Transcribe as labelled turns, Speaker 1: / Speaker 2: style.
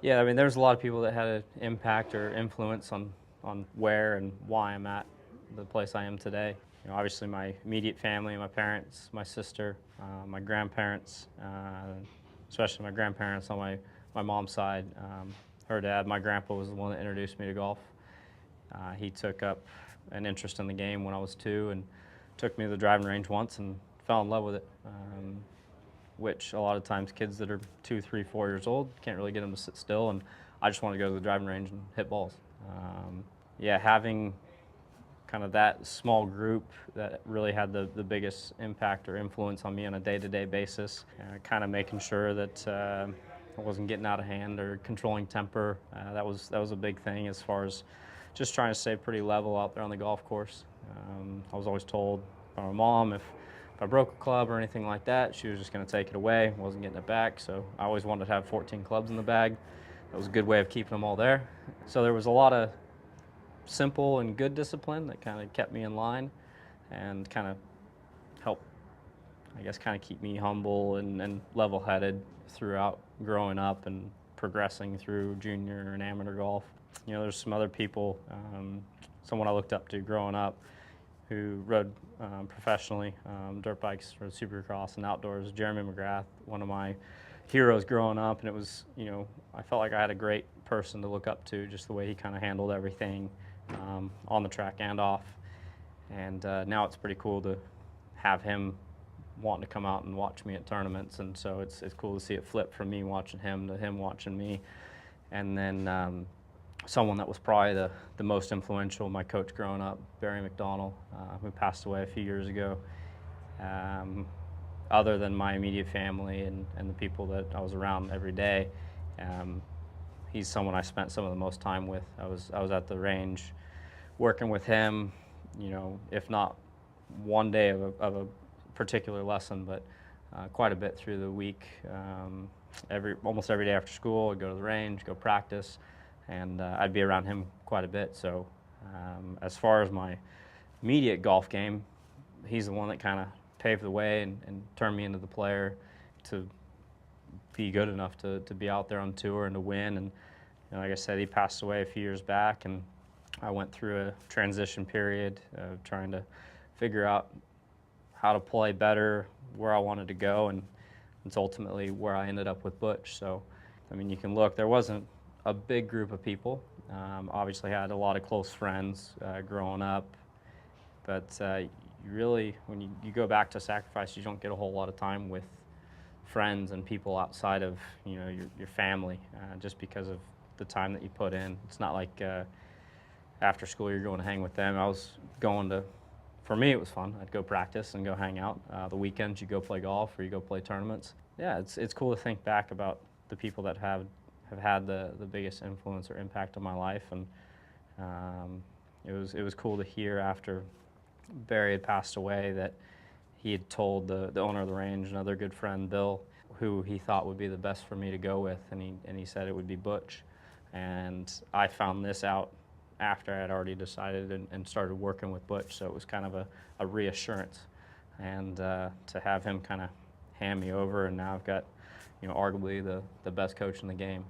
Speaker 1: Yeah, I mean, there's a lot of people that had an impact or influence on where and why I'm at the place I am today. Obviously, my immediate family, my parents, my sister, my grandparents, especially my grandparents on my mom's side. Her dad, my grandpa, was the one that introduced me to golf. He took up an interest in the game when I was 2 and took me to the driving range once and fell in love with it. Which a lot of times kids that are 2, 3, 4 years old can't really get them to sit still. And I just want to go to the driving range and hit balls. Yeah, having kind of that small group that really had the biggest impact or influence on me on a day-to-day basis, kind of making sure that I wasn't getting out of hand or controlling temper. That was a big thing as far as just trying to stay pretty level out there on the golf course. I was always told by my mom if I broke a club or anything like that, she was just going to take it away, wasn't getting it back. So I always wanted to have 14 clubs in the bag. That was a good way of keeping them all there. So there was a lot of simple and good discipline that kind of kept me in line and kind of helped, I guess, kind of keep me humble and level-headed throughout growing up and progressing through junior and amateur golf. There's some other people, someone I looked up to growing up who rode professionally, dirt bikes, rode supercross and outdoors. Jeremy McGrath, one of my heroes growing up, and it was, I felt like I had a great person to look up to, just the way he kind of handled everything on the track and off. And now it's pretty cool to have him wanting to come out and watch me at tournaments, and so it's cool to see it flip from me watching him to him watching me. And then someone that was probably the most influential, my coach growing up, Barry McDonald, who passed away a few years ago. Other than my immediate family and the people that I was around every day, he's someone I spent some of the most time with. I was at the range working with him, if not one day of a particular lesson, but quite a bit through the week. Almost every day after school, I'd go to the range, go practice, and I'd be around him quite a bit. So as far as my immediate golf game, he's the one that kind of paved the way and turned me into the player to be good enough to be out there on tour and to win. And like I said, he passed away a few years back, and I went through a transition period of trying to figure out how to play better, where I wanted to go, and it's ultimately where I ended up with Butch. So, I mean, you can look, there wasn't a big group of people. Obviously had a lot of close friends growing up, but you really, when you go back to Sacrifice, you don't get a whole lot of time with friends and people outside of your family, just because of the time that you put in. It's not like after school you're going to hang with them. I was going to, for me it was fun. I'd go practice and go hang out. The weekends you go play golf or you go play tournaments. Yeah, it's cool to think back about the people that have had the biggest influence or impact on my life. And it was cool to hear after Barry had passed away that he had told the owner of the range, another good friend, Bill, who he thought would be the best for me to go with, and he said it would be Butch. And I found this out after I had already decided and started working with Butch, so it was kind of a reassurance. And to have him kind of hand me over, and now I've got, arguably the best coach in the game.